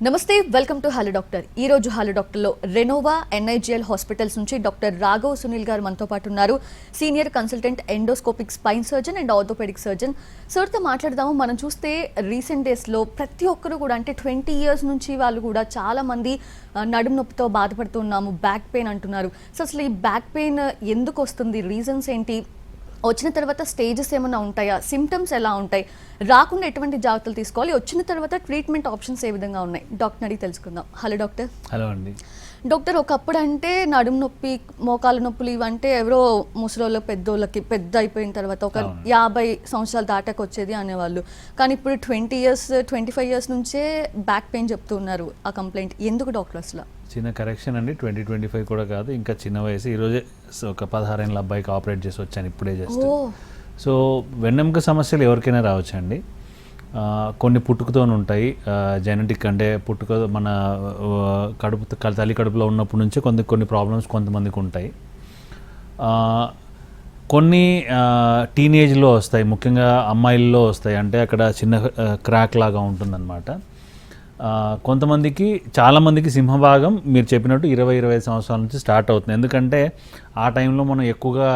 నమస్తే, welcome to hello doctor. ఈ రోజు హలో డాక్టర్లో రెనోవా ఎన్ఐజిఎల్ హాస్పిటల్స్ నుంచి డాక్టర్ రాఘవ్ సునీల్ గారు మనతో పాటు ఉన్నారు. Senior consultant endoscopic spine surgeon and orthopaedic surgeon. సార్తో మాట్లాడదాము. మనం చూస్తే రీసెంట్ డేస్లో ప్రతి ఒక్కరు కూడా అంటే 20 years నుంచి వాళ్ళు కూడా చాలామంది నడుము నొప్పితో బాధపడుతున్నాము, బ్యాక్ పెయిన్ అంటున్నారు. సో అసలు ఈ బ్యాక్ పెయిన్ ఎందుకు వస్తుంది, రీజన్స్ ఏంటి, వచ్చిన తర్వాత స్టేజెస్ ఏమైనా ఉంటాయా, సిమ్టమ్స్ ఎలా ఉంటాయి, రాకుండా ఎటువంటి జాగ్రత్తలు తీసుకోవాలి, వచ్చిన తర్వాత ట్రీట్మెంట్ ఆప్షన్స్ ఏ విధంగా ఉన్నాయి, డాక్టర్ అడిగి తెలుసుకుందాం. Hello doctor. హలో అండి. డాక్టర్, ఒకప్పుడు అంటే నడుము నొప్పి, మోకాలు నొప్పులు ఇవంటే ఎవరో ముసలోళ్ళ పెద్దోళ్ళకి పెద్ద అయిపోయిన తర్వాత ఒక 50 సంవత్సరాలు దాటాక వచ్చేది అనేవాళ్ళు. కానీ ఇప్పుడు 20 years 25 years నుంచే బ్యాక్ పెయిన్ చెప్తున్నారు. ఆ కంప్లైంట్ ఎందుకు డాక్టర్? అసలు చిన్న కరెక్షన్ అండి, 20-25 కూడా కాదు, ఇంకా చిన్న వయసు. ఈరోజే ఒక 16 ఏళ్ళ అబ్బాయికి ఆపరేట్ చేసి వచ్చాను ఇప్పుడే జస్ట్. సో వెన్నెముక సమస్యలు ఎవరికైనా రావచ్చండి. కొన్ని పుట్టుకతో ఉంటాయి, జెనెటిక్ అంటే పుట్టుక మన తల్లి కడుపులో ఉన్నప్పటి నుంచి కొన్ని ప్రాబ్లమ్స్ కొంతమందికి ఉంటాయి. కొన్ని టీనేజ్లో వస్తాయి, ముఖ్యంగా అమ్మాయిల్లో వస్తాయి. అంటే అక్కడ చిన్న క్రాక్ లాగా ఉంటుందన్నమాట. కొంతమందికి, చాలామందికి సింహభాగం మీరు చెప్పినట్టు 20-25 సంవత్సరాల నుంచి స్టార్ట్ అవుతుంది. ఎందుకంటే ఆ టైంలో మనం ఎక్కువగా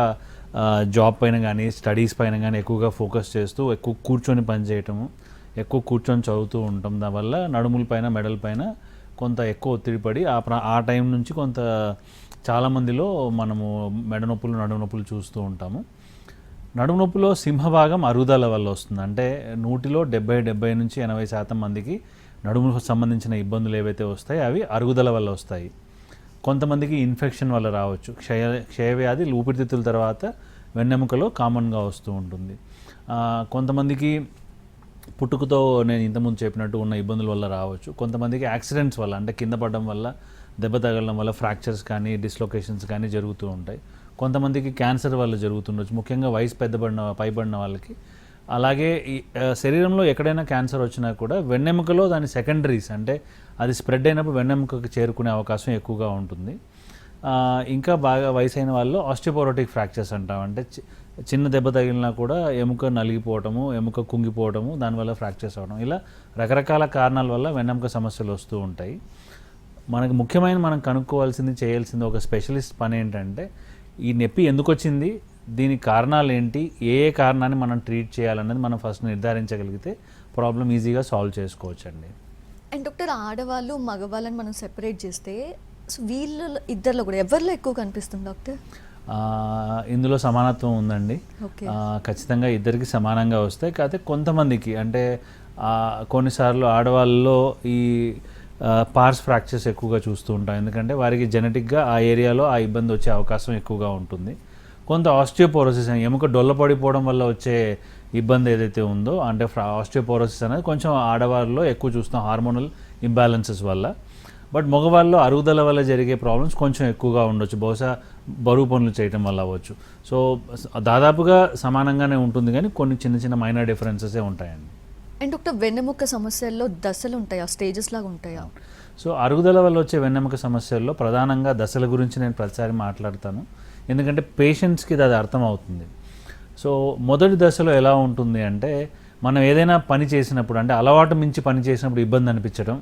జాబ్ పైన కానీ స్టడీస్ పైన కానీ ఎక్కువగా ఫోకస్ చేస్తూ ఎక్కువ కూర్చొని పనిచేయటము, ఎక్కువ కూర్చొని చదువుతూ ఉంటాం. దానివల్ల నడుముల పైన మెడల పైన కొంత ఎక్కువ ఒత్తిడి పడి ఆ టైం నుంచి కొంత చాలామందిలో మనము మెడ నొప్పులు, నడుము నొప్పులు చూస్తూ ఉంటాము. నడుము నొప్పిలో సింహభాగం అరుగుదల వల్ల వస్తుంది. అంటే 100లో 70 నుంచి 80% మందికి నడుములకు సంబంధించిన ఇబ్బందులు ఏవైతే వస్తాయో అవి అరుగుదల వల్ల వస్తాయి. కొంతమందికి ఇన్ఫెక్షన్ వల్ల రావచ్చు. క్షయవ్యాధి ఊపిరితిత్తుల తర్వాత వెన్నెముకలో కామన్గా వస్తూ ఉంటుంది. కొంతమందికి పుట్టుకతో నేను ఇంతకుముందు చెప్పినట్టు ఉన్న ఇబ్బందుల వల్ల రావచ్చు. కొంతమందికి యాక్సిడెంట్స్ వల్ల, అంటే కింద పడడం వల్ల, దెబ్బ తగలడం వల్ల ఫ్రాక్చర్స్ కానీ డిస్లొకేషన్స్ కానీ జరుగుతూ ఉంటాయి. కొంతమందికి క్యాన్సర్ వల్ల జరుగుతుండొచ్చు, ముఖ్యంగా వయసు పైబడిన వాళ్ళకి. అలాగే శరీరంలో ఎక్కడైనా క్యాన్సర్ వచ్చినా కూడా వెన్నెముకలో దాని సెకండరీస్, అంటే అది స్ప్రెడ్ అయినప్పుడు వెన్నెముకకి చేరుకునే అవకాశం ఎక్కువగా ఉంటుంది. ఇంకా బాగా వయసు అయిన వాళ్ళు ఆస్టియోపోరోటిక్ ఫ్రాక్చర్స్ అంటాం. అంటే చిన్న దెబ్బ తగిలినా కూడా ఎముక నలిగిపోవటము, ఎముక కుంగిపోవటము, దానివల్ల ఫ్రాక్చర్స్ అవ్వడం, ఇలా రకరకాల కారణాల వల్ల వెన్నెముక సమస్యలు వస్తూ ఉంటాయి. మనకు మనం కనుక్కోవాల్సింది, చేయాల్సింది ఒక స్పెషలిస్ట్ పని ఏంటంటే ఈ నొప్పి ఎందుకు వచ్చింది, దీని కారణాలు ఏంటి, ఏ కారణాన్ని మనం ట్రీట్ చేయాలన్నది మనం ఫస్ట్ నిర్ధారించగలిగితే ప్రాబ్లం ఈజీగా సాల్వ్ చేసుకోవచ్చండి. అండ్ డాక్టర్, ఆడవాళ్ళు మగవాళ్ళని మనం సెపరేట్ చేస్తే వీళ్ళ ఇద్దరిలో కూడా ఎవరిలో ఎక్కువ కనిపిస్తుంది డాక్టర్? ఇందులో సమానత్వం ఉందండి. ఖచ్చితంగా ఇద్దరికి సమానంగా వస్తాయి. కాకపోతే కొంతమందికి, అంటే కొన్నిసార్లు ఆడవాళ్ళలో ఈ పార్స్ ఫ్రాక్చర్స్ ఎక్కువగా చూస్తూ ఉంటాం. ఎందుకంటే వారికి జెనెటిక్గా ఆ ఏరియాలో ఆ ఇబ్బంది వచ్చే అవకాశం ఎక్కువగా ఉంటుంది. కొంత ఆస్టియోపోరోసిస్, ఎముక డొల్లపడిపోవడం వల్ల వచ్చే ఇబ్బంది ఏదైతే ఉందో, అంటే ఆస్టియోపోరోసిస్ అనేది కొంచెం ఆడవారిలో ఎక్కువ చూస్తాం హార్మోనల్ ఇంబ్యాలెన్సెస్ వల్ల. బట్ మగవాళ్ళలో అరుగుదల వల్ల జరిగే ప్రాబ్లమ్స్ కొంచెం ఎక్కువగా ఉండొచ్చు, బహుశా బరువు పనులు చేయటం వల్ల అవ్వచ్చు. సో దాదాపుగా సమానంగానే ఉంటుంది, కానీ కొన్ని చిన్న మైనర్ డిఫరెన్సెసే ఉంటాయండి. అండ్ డాక్టర్, వెన్నెముక సమస్యల్లో దశలు ఉంటాయా, స్టేజెస్ లాగా ఉంటాయా? సో అరుగుదల వల్ల వచ్చే వెన్నెముక సమస్యల్లో ప్రధానంగా దశల గురించి నేను ప్రతిసారి మాట్లాడతాను, ఎందుకంటే పేషెంట్స్కి అది అర్థం అవుతుంది. సో మొదటి దశలో ఎలా ఉంటుంది అంటే, మనం ఏదైనా పని చేసినప్పుడు, అంటే అలవాటు మించి పని చేసినప్పుడు ఇబ్బంది అనిపించడం,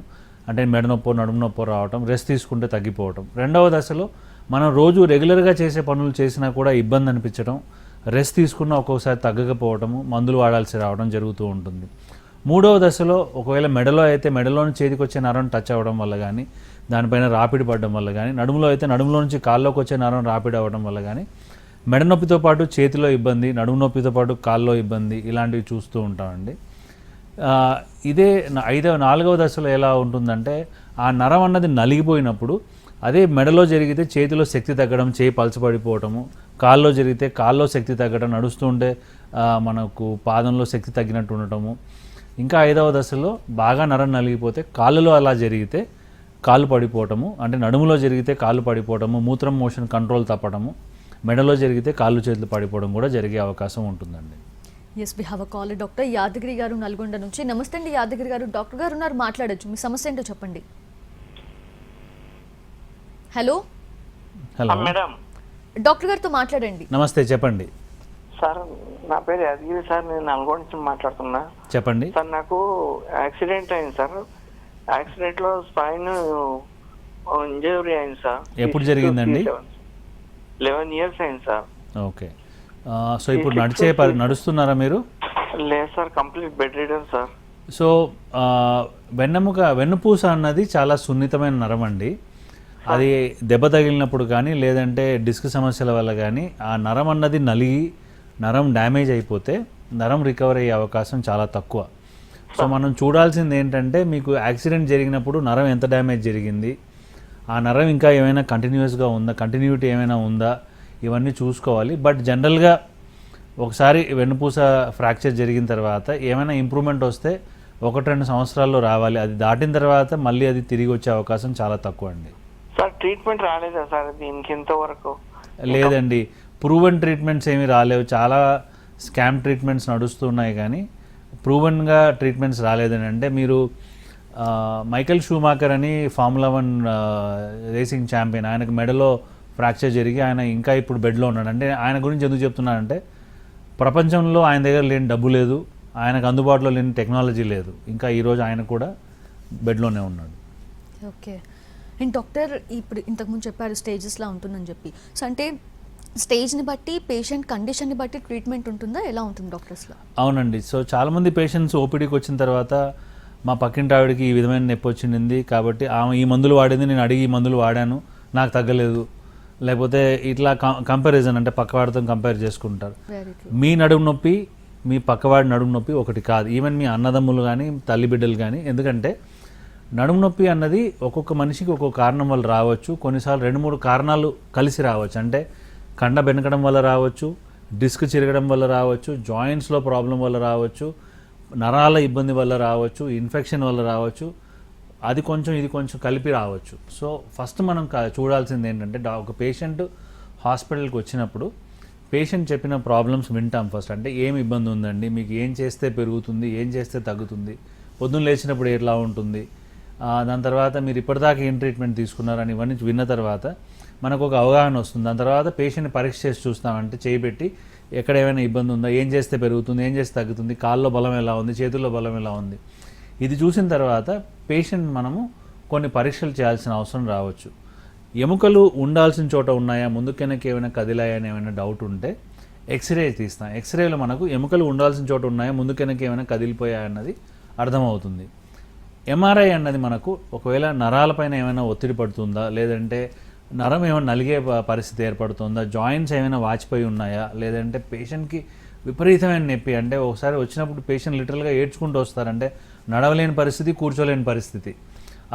అంటే మెడ నొప్పో నడుము నొప్పో రావటం, రెస్ట్ తీసుకుంటే తగ్గిపోవటం. రెండవ దశలో మనం రోజు రెగ్యులర్గా చేసే పనులు చేసినా కూడా ఇబ్బంది అనిపించడం, రెస్ట్ తీసుకున్నా ఒక్కొక్కసారి తగ్గకపోవటము, మందులు వాడాల్సి రావడం జరుగుతూ ఉంటుంది. మూడవ దశలో ఒకవేళ మెడలో అయితే మెడలోని చేతికి వచ్చే నరం టచ్ అవ్వడం వల్ల కానీ, దానిపైన రాపిడి పడడం వల్ల కానీ, నడుములో అయితే నడుములో నుంచి కాల్లోకి వచ్చే నరం రాపిడి అవ్వడం వల్ల కానీ, మెడ నొప్పితో పాటు చేతిలో ఇబ్బంది, నడుము నొప్పితో పాటు కాల్లో ఇబ్బంది, ఇలాంటివి చూస్తూ ఉంటామండి. ఇదే 4వ దశలో ఎలా ఉంటుందంటే, ఆ నరం అన్నది నలిగిపోయినప్పుడు, అదే మెడలో జరిగితే చేతిలో శక్తి తగ్గడం, చేయి పలచబడిపోవటము, కాల్లో జరిగితే కాల్లో శక్తి తగ్గడం, నడుస్తుంటే మనకు పాదంలో శక్తి తగ్గినట్టు ఉండటము. ఇంకా 5వ దశలో బాగా నరం నలిగిపోతే కాళ్ళలో అలా జరిగితే కాళ్ళు పడిపోవటము, అంటే నడుములో జరిగితే కాళ్ళు పడిపోవటము, మూత్రం మోషన్ కంట్రోల్ తప్పడము, మెడలో జరిగితే కాళ్ళు చేతులు పడిపోవడం కూడా జరిగే అవకాశం ఉంటుందండి. Yes, we have a call. Doctor Yadagiri గారు నల్గొండ నుంచి. నమస్తే అండి యాదగిరి గారు. డాక్టర్ గారు ఉన్నారు, మాట్లాడొచ్చు. మీ సమస్య ఏంటో చెప్పండి. హలో మేడం, డాక్టర్ గారితో మాట్లాడండి. నమస్తే, చెప్పండి సార్. నా పేరు యాదగిరి సార్, నేను నల్గొండ నుంచి మాట్లాడుతున్నా. చెప్పండి సార్, నాకు యాక్సిడెంట్ అయింది సార్. యాక్సిడెంట్ లో స్పైన్ ఇంజరీ అయింది సార్. ఎప్పుడు జరిగిందండి? 11 years అయింది సార్. ఓకే. సో ఇప్పుడు నడుస్తున్నారా మీరు? లేదు sir, complete bed ridden sir. So వెన్నుపూస అన్నది చాలా సున్నితమైన నరం అండి. అది దెబ్బ తగిలినప్పుడు కానీ లేదంటే డిస్క్ సమస్యల వల్ల కానీ ఆ నరం అన్నది నలిగి నరం డ్యామేజ్ అయిపోతే నరం రికవర్ అయ్యే అవకాశం చాలా తక్కువ. సో మనం చూడాల్సింది ఏంటంటే మీకు యాక్సిడెంట్ జరిగినప్పుడు నరం ఎంత డ్యామేజ్ జరిగింది, ఆ నరం ఇంకా ఏమైనా కంటిన్యూస్గా ఉందా, కంటిన్యూటీ ఏమైనా ఉందా, ఇవన్నీ చూసుకోవాలి. బట్ జనరల్గా ఒకసారి వెన్నుపూస ఫ్రాక్చర్ జరిగిన తర్వాత ఏమైనా ఇంప్రూవ్మెంట్ వస్తే 1-2 సంవత్సరాల్లో రావాలి. అది దాటిన తర్వాత మళ్ళీ అది తిరిగి వచ్చే అవకాశం చాలా తక్కువ అండి. సార్ ట్రీట్మెంట్ రాలేదా సార్ దీనికి ఇంతవరకు? లేదండి, ప్రూవెన్ ట్రీట్మెంట్స్ ఏమీ రాలేవు. చాలా స్కామ్ ట్రీట్మెంట్స్ నడుస్తున్నాయి కానీ ప్రూవెన్గా ట్రీట్మెంట్స్ రాలేదని. అంటే మీరు మైకెల్ షూమాకర్ అని ఫార్ములా 1 రేసింగ్ ఛాంపియన్, ఆయనకు మెడలో ఫ్రాక్చర్ జరిగి ఆయన ఇంకా ఇప్పుడు బెడ్లో ఉన్నాడు. అంటే ఆయన గురించి ఎందుకు చెప్తున్నానంటే ప్రపంచంలో ఆయన దగ్గర లేని డబ్బు లేదు, ఆయనకు అందుబాటులో లేని టెక్నాలజీ లేదు, ఇంకా ఈరోజు ఆయన కూడా బెడ్లోనే ఉన్నాడు. ఓకే. అండ్ డాక్టర్ ఇప్పుడు ఇంతకుముందు చెప్పారు స్టేజెస్లా ఉంటుందని చెప్పి. సో అంటే స్టేజ్ని బట్టి పేషెంట్ కండిషన్ని బట్టి ట్రీట్మెంట్ ఉంటుందా, ఎలా ఉంటుంది డాక్టర్స్లో? అవునండి. సో చాలామంది పేషెంట్స్ ఓపీడీకి వచ్చిన తర్వాత మా పక్కింటి ఆవిడకి ఈ విధమైన నొప్పి వచ్చింది కాబట్టి ఆమె ఈ మందులు వాడింది, నేను అడిగి ఈ మందులు వాడాను, నాకు తగ్గలేదు, లేకపోతే ఇట్లా కంపారిజన్ అంటే పక్కవాడితో కంపేర్ చేసుకుంటారు. మీ నడుము నొప్పి మీ పక్కవాడి నడుము నొప్పి ఒకటి కాదు. ఈవెన్ మీ అన్నదమ్ములు కానీ తల్లి బిడ్డలు కానీ. ఎందుకంటే నడుము నొప్పి అన్నది ఒక్కొక్క మనిషికి ఒక్కొక్క కారణం వల్ల రావచ్చు. కొన్నిసార్లు 2-3 కారణాలు కలిసి రావచ్చు. అంటే కండ బెనకడం వల్ల రావచ్చు, డిస్క్ చిరగడం వల్ల రావచ్చు, జాయింట్స్లో ప్రాబ్లం వల్ల రావచ్చు, నరాల ఇబ్బంది వల్ల రావచ్చు, ఇన్ఫెక్షన్ వల్ల రావచ్చు, అది కొంచెం ఇది కొంచెం కలిపి రావచ్చు. సో ఫస్ట్ మనం చూడాల్సింది ఏంటంటే ఒక పేషెంట్ హాస్పిటల్కి వచ్చినప్పుడు పేషెంట్ చెప్పిన ప్రాబ్లమ్స్ వింటాం ఫస్ట్. అంటే ఏం ఇబ్బంది ఉందండి, మీకు ఏం చేస్తే పెరుగుతుంది, ఏం చేస్తే తగ్గుతుంది, పొద్దున్న లేచినప్పుడు ఎట్లా ఉంటుంది, దాని తర్వాత మీరు ఇప్పటిదాకా ఏం ట్రీట్మెంట్ తీసుకున్నారని ఇవన్నీ విన్న తర్వాత మనకు ఒక అవగాహన వస్తుంది. దాని తర్వాత పేషెంట్ని పరీక్ష చేసి చూస్తామంటే చేయి పెట్టి ఎక్కడ ఏమైనా ఇబ్బంది ఉందా, ఏం చేస్తే పెరుగుతుంది, ఏం చేస్తే తగ్గుతుంది, కాళ్ళలో బలం ఎలా ఉంది, చేతుల్లో బలం ఎలా ఉంది, ఇది చూసిన తర్వాత పేషెంట్ మనము కొన్ని పరీక్షలు చేయాల్సిన అవసరం రావచ్చు. ఎముకలు ఉండాల్సిన చోట ఉన్నాయా, ముందుకెనక్కి ఏమైనా కదిలాయా అని ఏమైనా డౌట్ ఉంటే ఎక్స్రే తీస్తాం. ఎక్స్రేలో మనకు ఎముకలు ఉండాల్సిన చోట ఉన్నాయా, ముందుకెనక్కి ఏమైనా కదిలిపోయా అన్నది అర్థమవుతుంది. ఎంఆర్ఐ అన్నది మనకు ఒకవేళ నరాలపైన ఏమైనా ఒత్తిడి పడుతుందా, లేదంటే నరం ఏమైనా నలిగే పరిస్థితి ఏర్పడుతుందా, జాయింట్స్ ఏమైనా వాచిపోయి ఉన్నాయా, లేదంటే పేషెంట్కి విపరీతమైన నొప్పి, అంటే ఒకసారి వచ్చినప్పుడు పేషెంట్ లిటరల్గా ఏడ్చుకుంటూ వస్తారంటే నడవలేని పరిస్థితి, కూర్చోలేని పరిస్థితి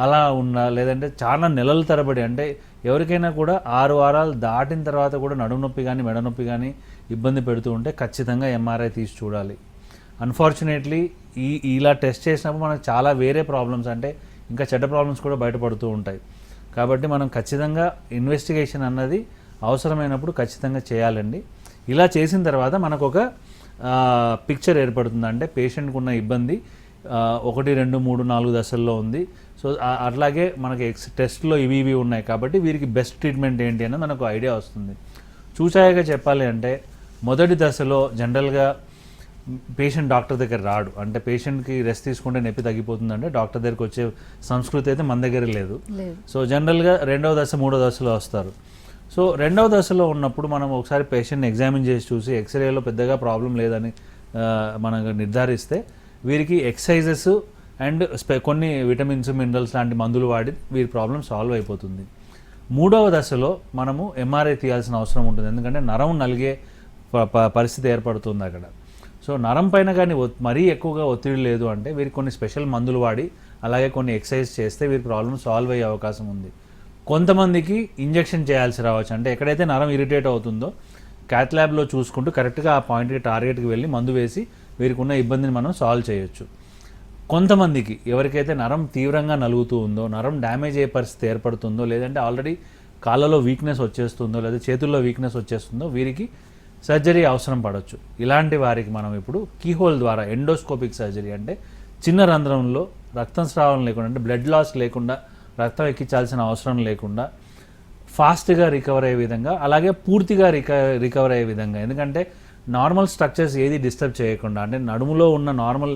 అలా ఉన్నా, లేదంటే చాలా నెలల తరబడి, అంటే ఎవరికైనా కూడా 6 వారాలు దాటిన తర్వాత కూడా నడుము నొప్పి కానీ మెడ నొప్పి కానీ ఇబ్బంది పెడుతూ ఉంటే ఖచ్చితంగా ఎంఆర్ఐ తీసి చూడాలి. అన్ఫార్చునేట్లీ ఇలా టెస్ట్ చేసినప్పుడు మనకు చాలా వేరే ప్రాబ్లమ్స్, అంటే ఇంకా చెడ్డ ప్రాబ్లమ్స్ కూడా బయటపడుతూ ఉంటాయి. కాబట్టి మనం ఖచ్చితంగా ఇన్వెస్టిగేషన్ అన్నది అవసరమైనప్పుడు ఖచ్చితంగా చేయాలండి. ఇలా చేసిన తర్వాత మనకు ఒక పిక్చర్ ఏర్పడుతుంది. అంటే పేషెంట్కి ఉన్న ఇబ్బంది 1, 2, 3, 4 దశల్లో ఉంది. సో అట్లాగే మనకి టెస్ట్లో ఇవి ఉన్నాయి కాబట్టి వీరికి బెస్ట్ ట్రీట్మెంట్ ఏంటి అనేది మనకు ఐడియా వస్తుంది. చూసాయగా చెప్పాలి అంటే మొదటి దశలో జనరల్గా పేషెంట్ డాక్టర్ దగ్గర రాడు. అంటే పేషెంట్కి రెస్ట్ తీసుకుంటే నొప్పి తగ్గిపోతుందంటే డాక్టర్ దగ్గరికి వచ్చే సంస్కృతి అయితే మన దగ్గర లేదు. సో జనరల్గా 2వ దశ 3వ దశలో వస్తారు. సో 2వ దశలో ఉన్నప్పుడు మనం ఒకసారి పేషెంట్ని ఎగ్జామిన్ చేసి చూసి ఎక్స్రేలో పెద్దగా ప్రాబ్లం లేదని మనం నిర్ధారిస్తే వీరికి ఎక్సర్సైజెస్ అండ్ కొన్ని విటమిన్స్ మినరల్స్ లాంటి మందులు వాడి వీరి ప్రాబ్లం సాల్వ్ అయిపోతుంది. 3వ దశలో మనము ఎంఆర్ఐ తీయాల్సిన అవసరం ఉంటుంది. ఎందుకంటే నరం నలిగే పరిస్థితి ఏర్పడుతుంది అక్కడ. సో నరం పైన కానీ మరీ ఎక్కువగా ఒత్తిడి లేదు అంటే వీరికి కొన్ని స్పెషల్ మందులు వాడి అలాగే కొన్ని ఎక్సర్సైజ్ చేస్తే వీరి ప్రాబ్లం సాల్వ్ అయ్యే అవకాశం ఉంది. కొంతమందికి ఇంజెక్షన్ చేయాల్సి రావచ్చు. అంటే ఎక్కడైతే నరం ఇరిటేట్ అవుతుందో క్యాత్ ల్యాబ్లో చూసుకుంటూ కరెక్ట్గా ఆ పాయింట్కి టార్గెట్కి వెళ్ళి మందు వేసి వీరికి ఉన్న ఇబ్బందిని మనం సాల్వ్ చేయొచ్చు. కొంతమందికి ఎవరికైతే నరం తీవ్రంగా నలుగుతూ ఉందో, నరం డ్యామేజ్ అయ్యే పరిస్థితి ఏర్పడుతుందో, లేదంటే ఆల్రెడీ కాళ్ళలో వీక్నెస్ వచ్చేస్తుందో లేదా చేతుల్లో వీక్నెస్ వచ్చేస్తుందో వీరికి సర్జరీ అవసరం పడవచ్చు. ఇలాంటి వారికి మనం ఇప్పుడు కీహోల్ ద్వారా ఎండోస్కోపిక్ సర్జరీ, అంటే చిన్న రంధ్రంలో రక్తం స్రావం లేకుండా, అంటే బ్లడ్ లాస్ లేకుండా, రక్తం ఎక్కించాల్సిన అవసరం లేకుండా ఫాస్ట్గా రికవర్ అయ్యే విధంగా, అలాగే పూర్తిగా రికవర్ అయ్యే విధంగా. ఎందుకంటే నార్మల్ స్ట్రక్చర్స్ ఏది డిస్టర్బ్ చేయకుండా, అంటే నడుములో ఉన్న నార్మల్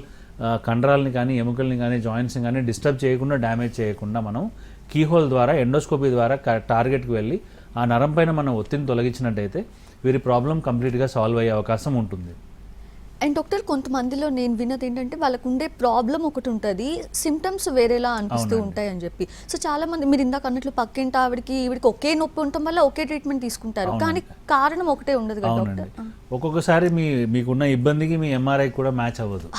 కండరాలని కానీ ఎముకల్ని కానీ జాయింట్స్ని కానీ డిస్టర్బ్ చేయకుండా డ్యామేజ్ చేయకుండా మనం కీహోల్ ద్వారా ఎండోస్కోపీ ద్వారా టార్గెట్కి వెళ్ళి ఆ నరం పైన మనం ఒత్తిడిని తొలగించినట్టయితే వీరి ప్రాబ్లం కంప్లీట్గా సాల్వ్ అయ్యే అవకాశం ఉంటుంది. అండ్ డాక్టర్, కొంతమందిలో నేను విన్నది ఏంటంటే వాళ్ళకు ఉండే ప్రాబ్లం ఒకటి ఉంటుంది, సిమ్టమ్స్ వేరేలా అనిపిస్తూ ఉంటాయి అని చెప్పి. సో చాలా మంది మీరు ఇందాక అన్నట్లు పక్కింటి ఈవిడికి ఒకే నొప్పి ఉండటం వల్ల ఒకే ట్రీట్మెంట్ తీసుకుంటారు, కానీ కారణం ఒకటే ఉండదు కదా డాక్టర్. ఒక్కొక్కసారి మీకున్న ఇబ్బందికి మీ ఎంఆర్ఐ కూడా మ్యాచ్ అవ్వదు.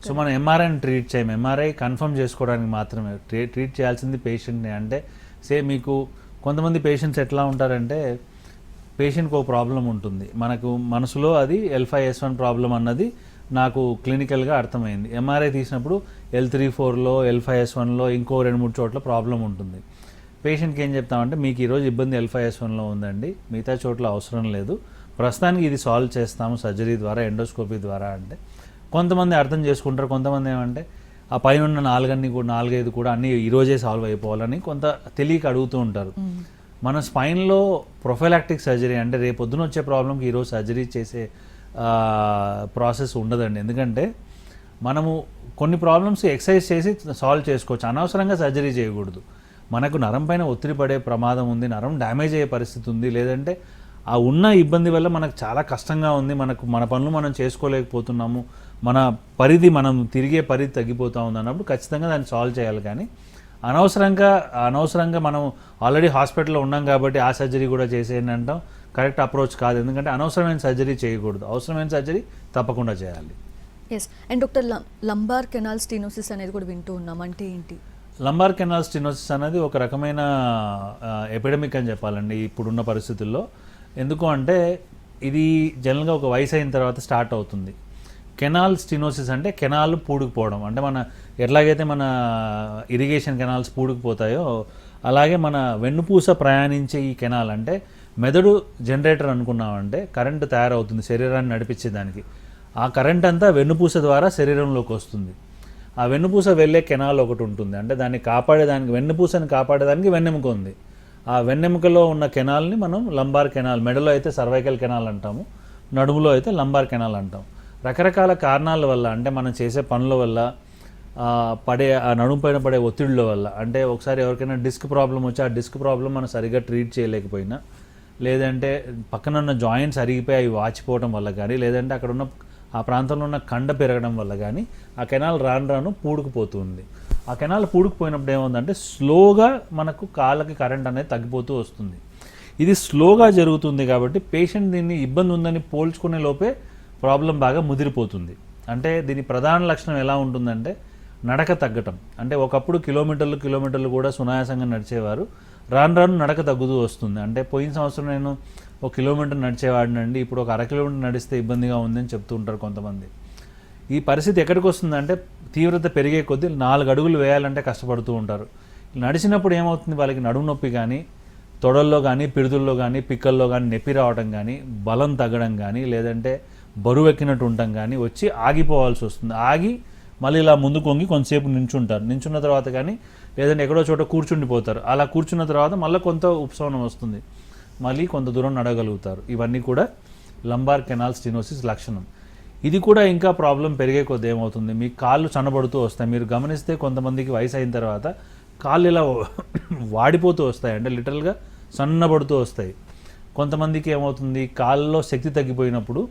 సో మనం ఎంఆర్ఐని ట్రీట్ చేయం, ఎంఆర్ఐ కన్ఫర్మ్ చేసుకోవడానికి మాత్రమే ట్రీట్ చేయాల్సింది పేషెంట్ని. అంటే మీకు కొంతమంది పేషెంట్స్ ఎట్లా ఉంటారంటే పేషెంట్కి ఒక ప్రాబ్లం ఉంటుంది, మనకు మనసులో అది L5S1 ప్రాబ్లం అన్నది నాకు క్లినికల్గా అర్థమైంది. ఎంఆర్ఐ తీసినప్పుడు L3-4లో L5S1లో ఇంకో 2-3 చోట్ల ప్రాబ్లం ఉంటుంది. పేషెంట్కి ఏం చెప్తామంటే మీకు ఈరోజు ఇబ్బంది L5S1లో ఉందండి, మిగతా చోట్ల అవసరం లేదు, ప్రస్తుతానికి ఇది సాల్వ్ చేస్తాము సర్జరీ ద్వారా ఎండోస్కోపీ ద్వారా. అంటే కొంతమంది అర్థం చేసుకుంటారు, కొంతమంది ఏమంటే ఆ పైన ఉన్న 4-5 కూడా అన్నీ ఈరోజే సాల్వ్ అయిపోవాలని కొంత తెలియక అడుగుతూ ఉంటారు. మన స్పైన్లో ప్రొఫైలాక్టిక్ సర్జరీ అంటే రేపు పొద్దున వచ్చే ప్రాబ్లంకి ఈరోజు సర్జరీ చేసే ప్రాసెస్ ఉండదండి. ఎందుకంటే మనము కొన్ని ప్రాబ్లమ్స్ ఎక్సర్సైజ్ చేసి సాల్వ్ చేసుకోవచ్చు, అనవసరంగా సర్జరీ చేయకూడదు. మనకు నరం పైన ఒత్తిడి పడే ప్రమాదం ఉంది, నరం డ్యామేజ్ అయ్యే పరిస్థితి ఉంది, లేదంటే ఆ ఉన్న ఇబ్బంది వల్ల మనకు చాలా కష్టంగా ఉంది, మన పనులు మనం చేసుకోలేకపోతున్నాము, మన పరిధి మనం తిరిగే పరిధి తగ్గిపోతూ ఉంది అన్నప్పుడు ఖచ్చితంగా దాన్ని సాల్వ్ చేయాలి. కానీ అనవసరంగా మనం ఆల్రెడీ హాస్పిటల్లో ఉన్నాం కాబట్టి ఆ సర్జరీ కూడా చేసేయండి అంటాం కరెక్ట్ అప్రోచ్ కాదు. ఎందుకంటే అనవసరమైన సర్జరీ చేయకూడదు, అవసరమైన సర్జరీ తప్పకుండా చేయాలి. Yes. And doctor, lumbar canal stenosis అనేది కూడా వింటూ ఉన్నాం, అంటే ఏంటి? లంబార్ కెనాల్ స్టెనోసిస్ అనేది ఒక రకమైన ఎపిడమిక్ అని చెప్పాలండి ఇప్పుడున్న పరిస్థితుల్లో. ఎందుకు అంటే ఇది జనరల్గా ఒక వయసు అయిన తర్వాత స్టార్ట్ అవుతుంది. కెనాల్ స్టెనోసిస్ అంటే కెనాల్ పూడుకుపోవడం, అంటే ఎట్లాగైతే మన ఇరిగేషన్ కెనాల్స్ పూడుకుపోతాయో అలాగే మన వెన్నుపూస ప్రయాణించే ఈ కెనాల్, అంటే మెదడు జనరేటర్ అనుకున్నామంటే కరెంటు తయారవుతుంది శరీరాన్ని నడిపించేదానికి. ఆ కరెంట్ అంతా వెన్నుపూస ద్వారా శరీరంలోకి వస్తుంది. ఆ వెన్నుపూస వెళ్ళే కెనాల్ ఒకటి ఉంటుంది, అంటే దాన్ని కాపాడేదానికి, వెన్నుపూసని కాపాడేదానికి వెన్నెముక ఉంది. ఆ వెన్నెముకలో ఉన్న కెనాల్ని మనం లంబార్ కెనాల్, మెడలో అయితే సర్వైకల్ కెనాల్ అంటాము, నడుములో అయితే లంబార్ కెనాల్ అంటాం. రకరకాల కారణాల వల్ల, అంటే మనం చేసే పనుల వల్ల ఆ నడుము పైన పడే ఒత్తిడిల వల్ల, అంటే ఒకసారి ఎవరికైనా డిస్క్ ప్రాబ్లం వచ్చి ఆ డిస్క్ ప్రాబ్లం మనం సరిగ్గా ట్రీట్ చేయలేకపోయినా, లేదంటే పక్కన ఉన్న జాయింట్స్ అరిగిపోయి అవి వాచిపోవడం వల్ల కానీ, లేదంటే అక్కడ ఉన్న ఆ ప్రాంతంలో ఉన్న కండ పెరగడం వల్ల కానీ ఆ కెనాల్ రాను పూడుకుపోతుంది. ఆ కెనాల్ పూడుకుపోయినప్పుడు ఏముందంటే స్లోగా మనకు కాళ్ళకి కరెంట్ అనేది తగ్గిపోతూ వస్తుంది. ఇది స్లోగా జరుగుతుంది కాబట్టి పేషెంట్ దీన్ని ఇబ్బంది ఉందని పోల్చుకునే లోపే ప్రాబ్లం బాగా ముదిరిపోతుంది. అంటే దీని ప్రధాన లక్షణం ఎలా ఉంటుందంటే నడక తగ్గటం. అంటే ఒకప్పుడు కిలోమీటర్లు కూడా సునాయాసంగా నడిచేవారు, రాను నడక తగ్గుతూ వస్తుంది. అంటే పోయిన సంవత్సరం నేను 1 కిలోమీటర్ నడిచేవాడినండి, ఇప్పుడు ఒక 1/2 కిలోమీటర్ నడిస్తే ఇబ్బందిగా ఉందని చెప్తూ ఉంటారు కొంతమంది. ఈ పరిస్థితి ఎక్కడికి వస్తుందంటే తీవ్రత పెరిగే కొద్దీ 4 అడుగులు వేయాలంటే కష్టపడుతూ ఉంటారు. నడిచినప్పుడు ఏమవుతుంది, వాళ్ళకి నడుము నొప్పి కానీ, తొడల్లో కానీ, పిడుదుల్లో కానీ, పిక్కల్లో కానీ నొప్పి రావడం కానీ, బలం తగ్గడం కానీ, లేదంటే బరువు ఎక్కినట్టు ఉండటం కానీ వచ్చి ఆగిపోవాల్సి వస్తుంది. ఆగి మళ్ళీ ఇలా ముందుకు వంగి కొంతసేపు నించున్న తర్వాత కానీ, లేదంటే ఎక్కడో చోట కూర్చుండిపోతారు. అలా కూర్చున్న తర్వాత మళ్ళీ కొంత ఉపశమనం వస్తుంది, మళ్ళీ కొంత దూరం నడగలుగుతారు. ఇవన్నీ కూడా లంబార్ కెనాల్ స్టెనోసిస్ లక్షణం. ఇది కూడా ఇంకా ప్రాబ్లం పెరిగే కొద్ది ఏమవుతుంది, మీ కాళ్ళు సన్నబడుతూ వస్తాయి. మీరు గమనిస్తే కొంతమందికి వయసు అయిన తర్వాత కాళ్ళు ఇలా వాడిపోతూ వస్తాయి, అంటే లిటరల్గా సన్నబడుతూ వస్తాయి. కొంతమందికి ఏమవుతుంది, కాళ్ళలో శక్తి తగ్గిపోయినప్పుడు,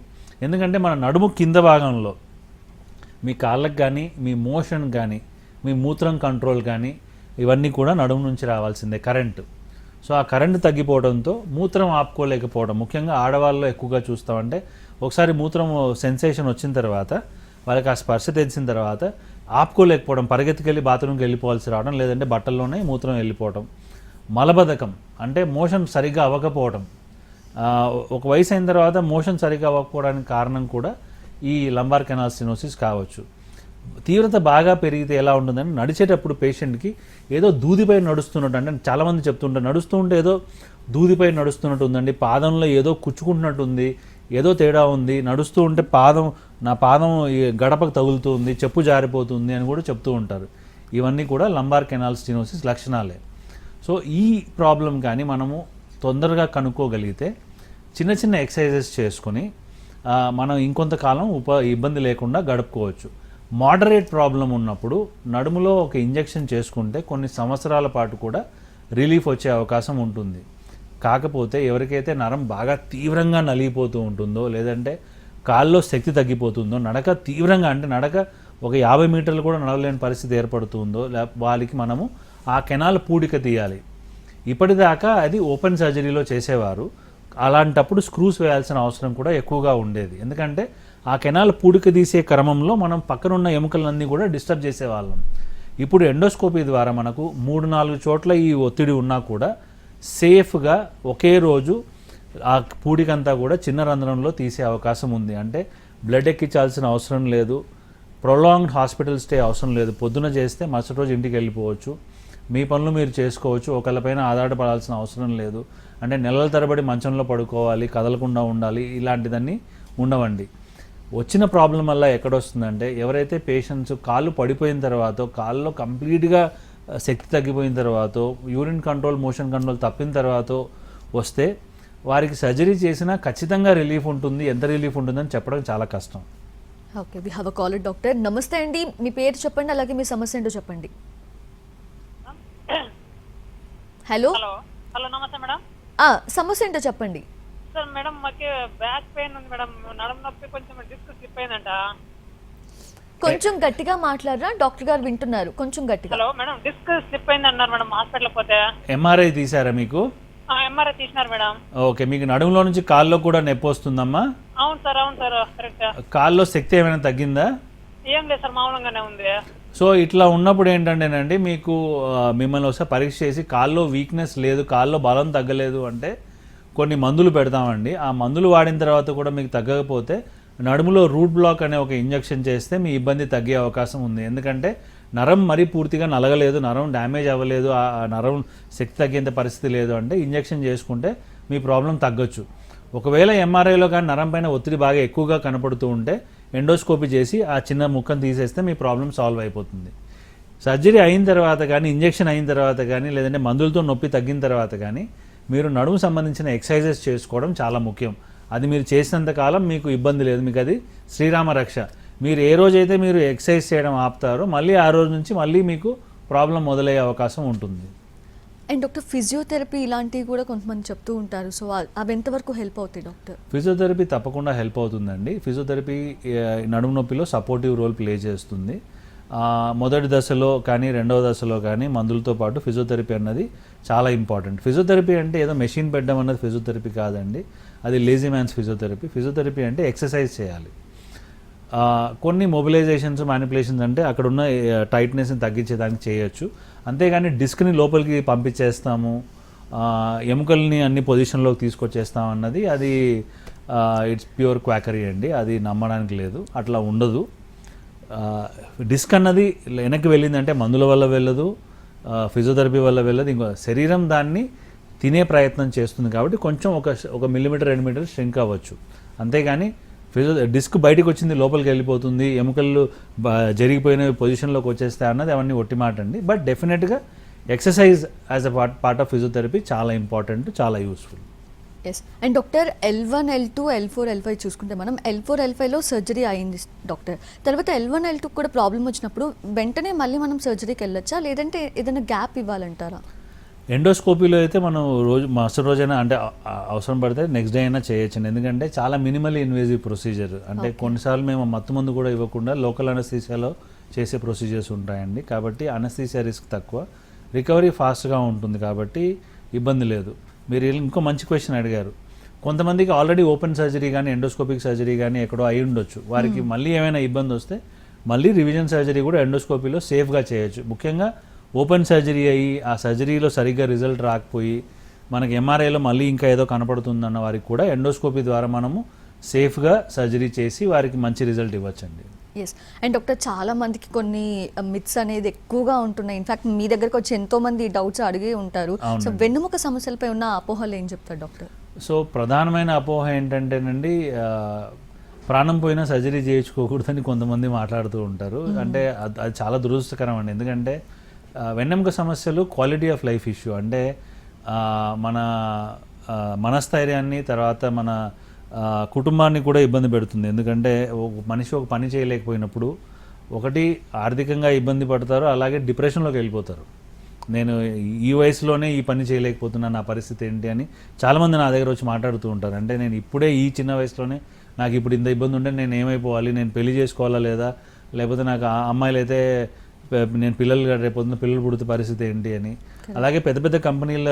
ఎందుకంటే మన నడుము కింద భాగంలో మీ కాళ్ళకు కానీ, మీ మోషన్ కానీ, మీ మూత్రం కంట్రోల్ కానీ ఇవన్నీ కూడా నడుము నుంచి రావాల్సిందే కరెంటు. సో ఆ కరెంటు తగ్గిపోవడంతో మూత్రం ఆపుకోలేకపోవడం, ముఖ్యంగా ఆడవాళ్ళలో ఎక్కువగా చూస్తామంటే ఒకసారి మూత్రం సెన్సేషన్ వచ్చిన తర్వాత, వాళ్ళకి ఆ స్పర్శ తెలిసిన తర్వాత ఆపుకోలేకపోవడం, పరిగెత్తుకెళ్ళి బాత్రూమ్కి వెళ్ళిపోవాల్సి రావడం, లేదంటే బట్టల్లోనే మూత్రం వెళ్ళిపోవడం. మలబద్ధకం అంటే మోషన్ సరిగ్గా అవ్వకపోవడం. ఒక వయసు అయిన తర్వాత మోషన్ సరిగ్గా అవ్వకపోవడానికి కారణం కూడా ఈ లంబార్ కెనాల్ స్టెనోసిస్ కావచ్చు. తీవ్రత బాగా పెరిగితే ఎలా ఉంటుందంటే నడిచేటప్పుడు పేషెంట్కి ఏదో దూదిపై నడుస్తున్నట్టు, అంటే చాలామంది చెప్తుంటారు నడుస్తూ ఉంటే ఏదో దూదిపై నడుస్తున్నట్టు ఉందండి, పాదంలో ఏదో కుచ్చుకుంటున్నట్టు ఉంది, ఏదో తేడా ఉంది, నడుస్తూ ఉంటే నా పాదం గడపకు తగులుతూ ఉంది, చెప్పు జారిపోతుంది అని కూడా చెప్తూ ఉంటారు. ఇవన్నీ కూడా లంబార్ కెనాల్ స్టెనోసిస్ లక్షణాలే. సో ఈ ప్రాబ్లం కానీ మనము తొందరగా కనుక్కోగలిగితే చిన్న ఎక్సర్సైజెస్ చేసుకొని మనం ఇంకొంతకాలం ఇబ్బంది లేకుండా గడుపుకోవచ్చు. మోడరేట్ ప్రాబ్లం ఉన్నప్పుడు నడుములో ఒక ఇంజెక్షన్ చేసుకుంటే కొన్ని సంవత్సరాల పాటు కూడా రిలీఫ్ వచ్చే అవకాశం ఉంటుంది. కాకపోతే ఎవరికైతే నరం బాగా తీవ్రంగా నలిగిపోతూ ఉంటుందో, లేదంటే కాల్లో శక్తి తగ్గిపోతుందో, నడక తీవ్రంగా అంటే నడక ఒక 50 మీటర్లు కూడా నడవలేని పరిస్థితి ఏర్పడుతుందో, వాళ్ళకి మనము ఆ కెనాల్ పూడిక తీయాలి. ఇప్పటిదాకా అది ఓపెన్ సర్జరీలో చేసేవారు. అలాంటప్పుడు స్క్రూస్ వేయాల్సిన అవసరం కూడా ఎక్కువగా ఉండేది. ఎందుకంటే ఆ కెనాల్ పూడిక తీసే క్రమంలో మనం పక్కనున్న ఎముకలన్నీ కూడా డిస్టర్బ్ చేసేవాళ్ళం. ఇప్పుడు ఎండోస్కోపీ ద్వారా మనకు 3-4 చోట్ల ఈ ఒత్తిడి ఉన్నా కూడా సేఫ్గా ఒకే రోజు ఆ పూడికంతా కూడా చిన్న రంధ్రంలో తీసే అవకాశం ఉంది. అంటే బ్లడ్ ఎక్కించాల్సిన అవసరం లేదు, ప్రొలాంగ్డ్ హాస్పిటల్ స్టే అవసరం లేదు. పొద్దున చేస్తే మరుసటి రోజు ఇంటికి వెళ్ళిపోవచ్చు, మీ పనులు మీరు చేసుకోవచ్చు, ఒకళ్ళపైన ఆధారపడాల్సిన అవసరం లేదు. అంటే నెలల తరబడి మంచంలో పడుకోవాలి, కదలకుండా ఉండాలి, ఇలాంటిదన్నీ ఉండవండి. వచ్చిన ప్రాబ్లం వల్ల ఎక్కడొస్తుందంటే ఎవరైతే పేషెంట్స్ కాళ్ళు పడిపోయిన తర్వాత, కాళ్ళలో కంప్లీట్గా శక్తి తగ్గిపోయిన తర్వాత, యూరిన్ కంట్రోల్, మోషన్ కంట్రోల్ తప్పిన తర్వాత వస్తే వారికి సర్జరీ చేసినా ఖచ్చితంగా రిలీఫ్ ఉంటుంది. ఎంత రిలీఫ్ ఉంటుందని చెప్పడం చాలా కష్టం. Okay, we have a caller. Doctor నమస్తే అండి, మీ పేరు చెప్పండి, అలాగే మీ సమస్య ఏంటో చెప్పండి. హలో హలో నమస్తే మేడం. సమస్య ఏంటో చెప్పండి. సార్ మేడం మాకు బ్యాక్ పెయిన్ ఉంది మేడం, నడుము నొప్పి, కొంచెం డిస్క్ స్లిప్ అయిందంట. కొంచెం గట్టిగా మాట్లాడరా, డాక్టర్ గారు వింటున్నారు, కొంచెం గట్టిగా. హలో మేడం, డిస్క్ స్లిప్ అయింది అన్నారు మేడం హాస్పిటల్ పోతే. ఎంఆర్ఐ తీసారా మీకు? MRI తీసినారు madam. ఓకే, మీకు నడుములో నుంచి కాల్లో కూడా నొప్పి వస్తుందమ్మా? అవును సార్ కరెక్ట్. కాల్లో శక్తి ఏమైనా తగ్గిందా? ఏం లేదు సార్, మామూలుగానే ఉంది. సో ఇట్లా ఉన్నప్పుడు ఏంటంటేనండి, మీకు మిమ్మల్ని ఒకసారి పరీక్ష చేసి కాల్లో వీక్నెస్ లేదు, కాల్లో బలం తగ్గలేదు అంటే కొన్ని మందులు పెడతామండి. ఆ మందులు వాడిన తర్వాత కూడా మీకు తగ్గకపోతే నడుములో రూట్ బ్లాక్ అనే ఒక ఇంజెక్షన్ చేస్తే మీ ఇబ్బంది తగ్గే అవకాశం ఉంది. ఎందుకంటే నరం మరీ పూర్తిగా నలగలేదు, నరం డ్యామేజ్ అవ్వలేదు, ఆ నరం శక్తి తగ్గేంత పరిస్థితి లేదు అంటే ఇంజెక్షన్ చేసుకుంటే మీ ప్రాబ్లం తగ్గొచ్చు. ఒకవేళ ఎంఆర్ఐలో కానీ నరం పైన ఒత్తిడి బాగా ఎక్కువగా కనపడుతూ ఉంటే ఎండోస్కోపీ చేసి ఆ చిన్న ముక్కను తీసేస్తే మీ ప్రాబ్లం సాల్వ్ అయిపోతుంది. సర్జరీ అయిన తర్వాత కానీ, ఇంజెక్షన్ అయిన తర్వాత కానీ, లేదంటే మందులతో నొప్పి తగ్గిన తర్వాత కానీ మీరు నడుము సంబంధించిన ఎక్సర్సైజెస్ చేసుకోవడం చాలా ముఖ్యం. అది మీరు చేసినంత కాలం మీకు ఇబ్బంది లేదు, మీకు అది శ్రీరామ రక్ష. మీరు ఏ రోజైతే మీరు ఎక్సర్సైజ్ చేయడం ఆపుతారో మళ్ళీ ఆ రోజు నుంచి మళ్ళీ మీకు ప్రాబ్లం మొదలయ్యే అవకాశం ఉంటుంది. అండ్ డాక్టర్ ఫిజియోథెరపీ ఇలాంటివి కూడా కొంతమంది చెప్తూ ఉంటారు, సో అవి ఎంతవరకు హెల్ప్ అవుతాయి డాక్టర్? ఫిజియోథెరపీ తప్పకుండా హెల్ప్ అవుతుందండి. ఫిజియోథెరపీ నడుము నొప్పిలో సపోర్టివ్ రోల్ ప్లే చేస్తుంది. మొదటి దశలో కానీ రెండవ దశలో కానీ మందులతో పాటు ఫిజియోథెరపీ అన్నది చాలా ఇంపార్టెంట్. ఫిజియోథెరపీ అంటే ఏదో మెషిన్ పెట్టడం అన్నది ఫిజియోథెరపీ కాదండి, అది లేజీ మ్యాన్స్ ఫిజియోథెరపీ. ఫిజియోథెరపీ అంటే ఎక్సర్సైజ్ చేయాలి. కొన్ని మొబిలైజేషన్స్, మ్యానిపులేషన్స్ అంటే అక్కడ ఉన్న టైట్నెస్ని తగ్గించేదానికి చేయొచ్చు. అంతేగాని డిస్క్ని లోపలికి పంపించేస్తాము, ఎముకల్ని అన్ని పొజిషన్లోకి తీసుకొచ్చేస్తాం అన్నది అది ఇట్స్ ప్యూర్ క్వాకరీ అండి, అది నమ్మడానికి లేదు, అట్లా ఉండదు. డిస్క్ అన్నది వెనక్కి వెళ్ళిందంటే మందుల వల్ల వెళ్ళదు, ఫిజియోథెరపీ వల్ల వెళ్ళదు, ఇంకో శరీరం దాన్ని తినే ప్రయత్నం చేస్తుంది. కాబట్టి కొంచెం ఒక మిల్లీమీటర్ 2 మీటర్ ష్రింక్ అవ్వచ్చు. అంతేగాని డిస్క్ బయటకు వచ్చింది లోపలికి వెళ్ళిపోతుంది, ఎముకలు జరిగిపోయిన పొజిషన్లోకి వచ్చేస్తాయి అన్నది అవన్నీ ఒట్టి మాట అండి. బట్ డెఫినెట్గా exercise as a part of physiotherapy చాలా ఇంపార్టెంట్, చాలా useful. Yes. And doctor L1, L2, L4, L5 చూసుకుంటే మనం L4, L5లో సర్జరీ అయింది డాక్టర్, తర్వాత L1, L2 కూడా ప్రాబ్లం వచ్చినప్పుడు వెంటనే మళ్ళీ మనం సర్జరీకి వెళ్ళొచ్చా, లేదంటే ఏదైనా గ్యాప్ ఇవ్వాలంటారా? ఎండోస్కోపీలో అయితే మనం మరుసటి రోజైనా అంటే అవసరం పడితే నెక్స్ట్ డే అయినా చేయొచ్చండి. ఎందుకంటే చాలా మినిమల్ ఇన్వేజివ్ ప్రొసీజర్. అంటే కొన్నిసార్లు మేము మత్తు మందు కూడా ఇవ్వకుండా లోకల్ అనస్థీసియాలో చేసే ప్రొసీజర్స్ ఉంటాయండి. కాబట్టి అనస్థీసియా రిస్క్ తక్కువ, రికవరీ ఫాస్ట్గా ఉంటుంది, కాబట్టి ఇబ్బంది లేదు. మీరు ఇంకో మంచి క్వశ్చన్ అడిగారు. కొంతమందికి ఆల్రెడీ ఓపెన్ సర్జరీ కానీ ఎండోస్కోపిక్ సర్జరీ కానీ ఎక్కడో అయి ఉండొచ్చు, వారికి మళ్ళీ ఏమైనా ఇబ్బంది వస్తే మళ్ళీ రివిజన్ సర్జరీ కూడా ఎండోస్కోపీలో సేఫ్గా చేయొచ్చు. ముఖ్యంగా ఓపెన్ సర్జరీ అయ్యి ఆ సర్జరీలో సరిగ్గా రిజల్ట్ రాకపోయి మనకి ఎంఆర్ఐలో మళ్ళీ ఇంకా ఏదో కనపడుతుందన్న వారికి కూడా ఎండోస్కోపీ ద్వారా మనము సేఫ్గా సర్జరీ చేసి వారికి మంచి రిజల్ట్ ఇవ్వచ్చండి. ఎస్. అండ్ డాక్టర్ చాలా మందికి కొన్ని మిత్స్ అనేది ఎక్కువగా ఉంటున్నాయి. ఇన్ఫాక్ట్ మీ దగ్గరకు వచ్చి ఎంతో మంది డౌట్స్ అడిగే ఉంటారు. సో వెన్నుముక సమస్యలపై ఉన్న అపోహలు ఏం చెప్తారు డాక్టర్? సో ప్రధానమైన అపోహ ఏంటంటేనండి, ప్రాణం పోయినా సర్జరీ చేయించుకోకూడదని కొంతమంది మాట్లాడుతూ ఉంటారు. అంటే అది చాలా దురదృష్టకరం అండి. ఎందుకంటే వెన్నెముక సమస్యలు క్వాలిటీ ఆఫ్ లైఫ్ ఇష్యూ. అంటే మన మనస్థైర్యాన్ని, తర్వాత మన కుటుంబాన్ని కూడా ఇబ్బంది పెడుతుంది. ఎందుకంటే మనిషి ఒక పని చేయలేకపోయినప్పుడు ఒకటి ఆర్థికంగా ఇబ్బంది పడతారు, అలాగే డిప్రెషన్లోకి వెళ్ళిపోతారు. నేను ఈ వయసులోనే ఈ పని చేయలేకపోతున్నాను, నా పరిస్థితి ఏంటి అని చాలామంది నా దగ్గర వచ్చి మాట్లాడుతూ ఉంటారు. అంటే నేను ఇప్పుడే ఈ చిన్న వయసులోనే నాకు ఇప్పుడు ఇంత ఇబ్బంది ఉంటే నేను ఏమైపోవాలి, నేను పెళ్లి చేసుకోవాలా లేదా, లేకపోతే నాకు ఆ అమ్మాయిలు అయితే నేను పిల్లలు రేపొద్దున పిల్లలు పుడితే పరిస్థితి ఏంటి అని. అలాగే పెద్ద పెద్ద కంపెనీల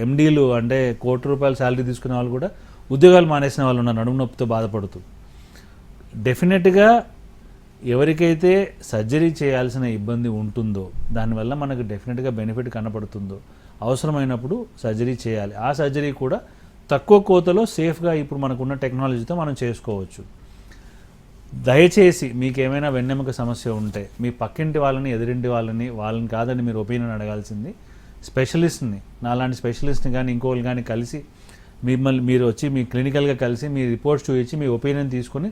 ఎండీలు అంటే ₹1,00,00,000 శాలరీ తీసుకునే వాళ్ళు కూడా ఉద్యోగాలు మానేసిన వాళ్ళు ఉన్నారు నడుము నొప్పితో బాధపడుతూ. డెఫినెట్గా ఎవరికైతే సర్జరీ చేయాల్సిన ఇబ్బంది ఉంటుందో దానివల్ల మనకు డెఫినెట్గా బెనిఫిట్ కనపడుతుందో అవసరమైనప్పుడు సర్జరీ చేయాలి. ఆ సర్జరీ కూడా తక్కువ కోతలో సేఫ్గా ఇప్పుడు మనకున్న టెక్నాలజీతో మనం చేసుకోవచ్చు. దయచేసి మీకు ఏమైనా వెన్నెముక సమస్య ఉంటే మీ పక్కింటి వాళ్ళని ఎదురింటి వాళ్ళని కాదని మీరు ఒపీనియన్ అడగాల్సింది స్పెషలిస్ట్ని, నాలాంటి స్పెషలిస్ట్ని కానీ ఇంకోళ్ళు కానీ కలిసి మీరు వచ్చి మీ క్లినికల్గా కలిసి మీ రిపోర్ట్స్ చూపించి మీ ఒపీనియన్ తీసుకొని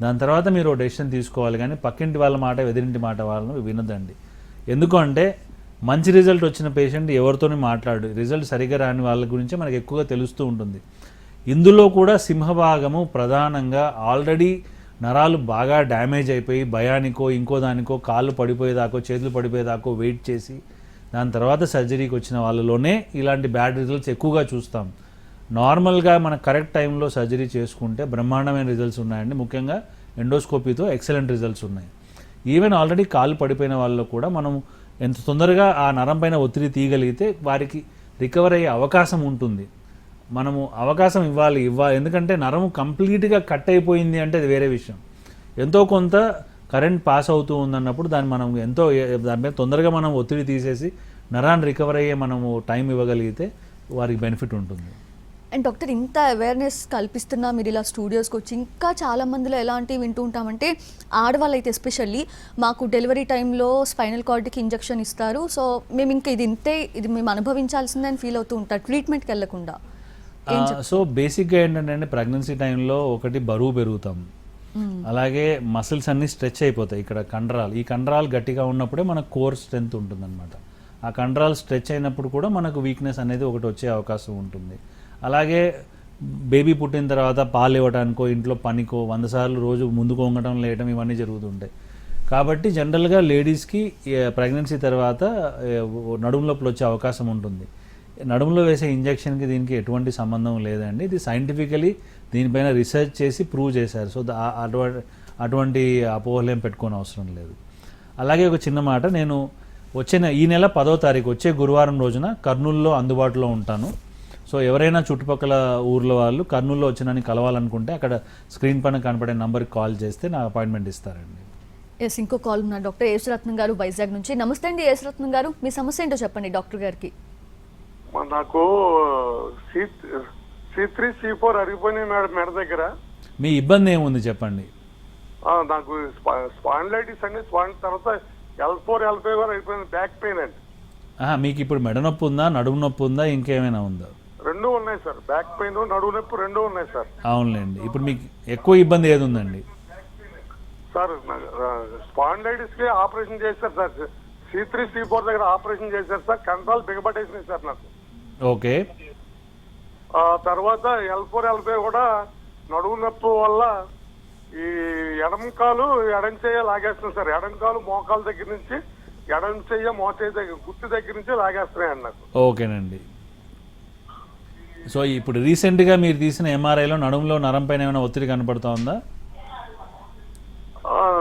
దాని తర్వాత మీరు డెసిషన్ తీసుకోవాలి. కానీ పక్కింటి వాళ్ళ మాట ఎదురింటి మాట వాళ్ళని వినదండి. ఎందుకంటే మంచి రిజల్ట్ వచ్చిన పేషెంట్ ఎవరితోని మాట్లాడు, రిజల్ట్ సరిగ్గా రాని వాళ్ళ గురించి మనకు ఎక్కువగా తెలుస్తూ ఉంటుంది. ఇందులో కూడా సింహభాగము ప్రధానంగా ఆల్రెడీ నరాలు బాగా డ్యామేజ్ అయిపోయి భయానికో ఇంకో దానికో కాళ్ళు పడిపోయేదాకో చేతులు పడిపోయేదాకో వెయిట్ చేసి దాని తర్వాత సర్జరీకి వచ్చిన వాళ్ళలోనే ఇలాంటి బ్యాడ్ రిజల్ట్స్ ఎక్కువగా చూస్తాం. నార్మల్గా మన కరెక్ట్ టైంలో సర్జరీ చేసుకుంటే బ్రహ్మాండమైన రిజల్ట్స్ ఉన్నాయండి. ముఖ్యంగా ఎండోస్కోపీతో ఎక్సలెంట్ రిజల్ట్స్ ఉన్నాయి. ఈవెన్ ఆల్రెడీ కాళ్ళు పడిపోయిన వాళ్ళలో కూడా మనం ఎంత తొందరగా ఆ నరం పైన ఒత్తిడి తీయగలిగితే వారికి రికవర్ అయ్యే అవకాశం ఉంటుంది. మనము అవకాశం ఇవ్వాలి. ఎందుకంటే నరము కంప్లీట్గా కట్ అయిపోయింది అంటే అది వేరే విషయం. ఎంతో కొంత కరెంట్ పాస్ అవుతూ ఉందన్నప్పుడు దాన్ని మనం దాని మీద తొందరగా మనం ఒత్తిడి తీసేసి నరాన్ని రికవర్ అయ్యే మనము టైం ఇవ్వగలిగితే వారికి బెనిఫిట్ ఉంటుంది. అండ్ డాక్టర్, ఇంత అవేర్నెస్ కల్పిస్తున్నా మీరు ఇలా స్టూడియోస్కి వచ్చి ఇంకా చాలా మందిలో ఎలాంటివి వింటూ ఉంటామంటే ఆడవాళ్ళు అయితే ఎస్పెషల్లీ మాకు డెలివరీ టైంలో స్పైనల్ కార్డ్కి ఇంజెక్షన్ ఇస్తారు, సో మేము ఇంకా ఇది మేము అనుభవించాల్సిందని ఫీల్ అవుతూ ఉంటారు ట్రీట్మెంట్కి వెళ్ళకుండా. సో బేసిక్గా ఏంటంటే ప్రెగ్నెన్సీ టైంలో ఒకటి బరువు పెరుగుతాం, అలాగే మసిల్స్ అన్నీ స్ట్రెచ్ అయిపోతాయి. ఇక్కడ కండరాలు, ఈ కండరాలు గట్టిగా ఉన్నప్పుడే మనకు కోర్ స్ట్రెంత్ ఉంటుందన్నమాట. ఆ కండరాలు స్ట్రెచ్ అయినప్పుడు కూడా మనకు వీక్నెస్ అనేది ఒకటి వచ్చే అవకాశం ఉంటుంది. అలాగే బేబీ పుట్టిన తర్వాత పాలు ఇవ్వడానికో ఇంట్లో పనికో 100 సార్లు రోజు ముందుకు వంగటం లేయటం ఇవన్నీ జరుగుతుంటాయి. కాబట్టి జనరల్గా లేడీస్కి ప్రెగ్నెన్సీ తర్వాత నడుము నొప్పులు వచ్చే అవకాశం ఉంటుంది. నడుములో వేసే ఇంజెక్షన్కి దీనికి ఎటువంటి సంబంధం లేదండి. ఇది సైంటిఫికలీ దీనిపైన రీసెర్చ్ చేసి ప్రూవ్ చేశారు. సో అటువంటి అపోహలు ఏం పెట్టుకోని అవసరం లేదు. అలాగే ఒక చిన్న మాట, నేను ఈ నెల 10వ తారీఖు వచ్చే గురువారం రోజున కర్నూలులో అందుబాటులో ఉంటాను. సో ఎవరైనా చుట్టుపక్కల ఊర్లో వాళ్ళు కర్నూలులో వచ్చి నన్ను కలవాలనుకుంటే అక్కడ స్క్రీన్ పైన కనపడే నంబర్కి కాల్ చేస్తే నా అపాయింట్మెంట్ ఇస్తారండి. ఎస్, ఇంకో కాల్ ఉన్నారు డాక్టర్ యేసురత్నం గారు వైజాగ్ నుంచి. నమస్తే అండి యేసురత్నం గారు, మీ సమస్య ఏంటో చెప్పండి డాక్టర్ గారికి. నాకు C3 C4 అరిగిపోయినాయి మేడం మెడ దగ్గర. మీ ఇబ్బంది ఏముంది చెప్పండి. నాకు స్పాండిలైటిస్ అండి, తర్వాత L4 L5 అయిపోయింది, బ్యాక్ పెయిన్ అండి. మీకు ఇప్పుడు మెడ నొప్పి ఉందా, నడుము నొప్పి ఉందా, ఇంకేమైనా ఉందా? రెండు ఉన్నాయి సార్, బ్యాక్ పెయిన్ నడుము నొప్పి రెండు ఉన్నాయి సార్. అవునులేండి. ఇప్పుడు మీకు ఎక్కువ ఇబ్బంది ఏది ఉందండి? సార్ స్పాండిలైటిస్ కి ఆపరేషన్ చేశారు సార్, C3 C4 దగ్గర ఆపరేషన్ చేశారు సార్, కంట్రోల్ బిగబట్టేసినాయి సార్ నాకు. ఓకే. తర్వాత L4 L5 కూడా నడుము నొప్పి వల్ల ఈ ఎడమ కాలు ఎడం చెయ్య లాగేస్తున్నాయి సార్. ఎడం కాలు మోకాల దగ్గర నుంచి ఎడం చెయ్య మోచేయ దగ్గర గుర్తు దగ్గర నుంచి లాగేస్తున్నాయండి నాకు. ఓకేనండి. సో ఇప్పుడు రీసెంట్గా మీరు తీసిన ఎంఆర్ఐలో నడుములో నరం పైన ఏమైనా ఒత్తిడి కనపడుతూ ఉందా?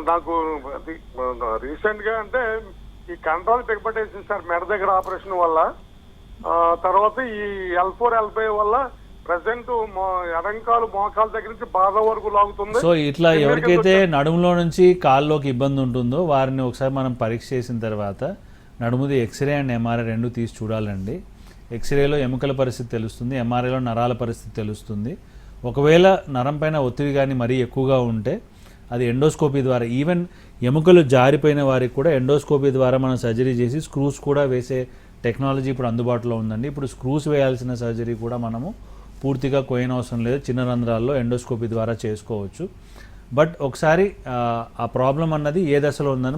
నాకు రీసెంట్ గా అంటే ఈ కంట్రోల్ బిగబట్టేసింది సార్ మెడ దగ్గర ఆపరేషన్ వల్ల. తర్వాత ఈ L4 L5 వల్ల ప్రెసెంట్ ఎడంకాలు మోకాల దగ్గర నుంచి బాధ వరకు లాగుతుంది. సో ఇట్లా ఎవరికైతే నడుములో నుంచి కాల్లోకి ఇబ్బంది ఉంటుందో వారిని ఒకసారి మనం పరీక్ష చేసిన తర్వాత నడుముది ఎక్స్రే అండ్ ఎంఆర్ఐ రెండు తీసి చూడాలండి. ఎక్స్రేలో ఎముకల పరిస్థితి తెలుస్తుంది, ఎంఆర్ఐలో నరాల పరిస్థితి తెలుస్తుంది. ఒకవేళ నరం పైన ఒత్తిడి కానీ మరీ ఎక్కువగా ఉంటే అది ఎండోస్కోపీ ద్వారా, ఈవెన్ ఎముకలు జారిపోయిన వారికి కూడా ఎండోస్కోపీ ద్వారా మనం సర్జరీ చేసి స్క్రూస్ కూడా వేసే టెక్నాలజీ ఇప్పుడు అందుబాటులో ఉందండి. ఇప్పుడు స్క్రూస్ వేయాల్సిన సర్జరీ కూడా మనము పూర్తిగా కోయనవసరం లేదు, చిన్న రంధ్రాల్లో ఎండోస్కోపీ ద్వారా చేసుకోవచ్చు. బట్ ఒకసారి ఆ ప్రాబ్లం అన్నది ఏ దశలో ఉందని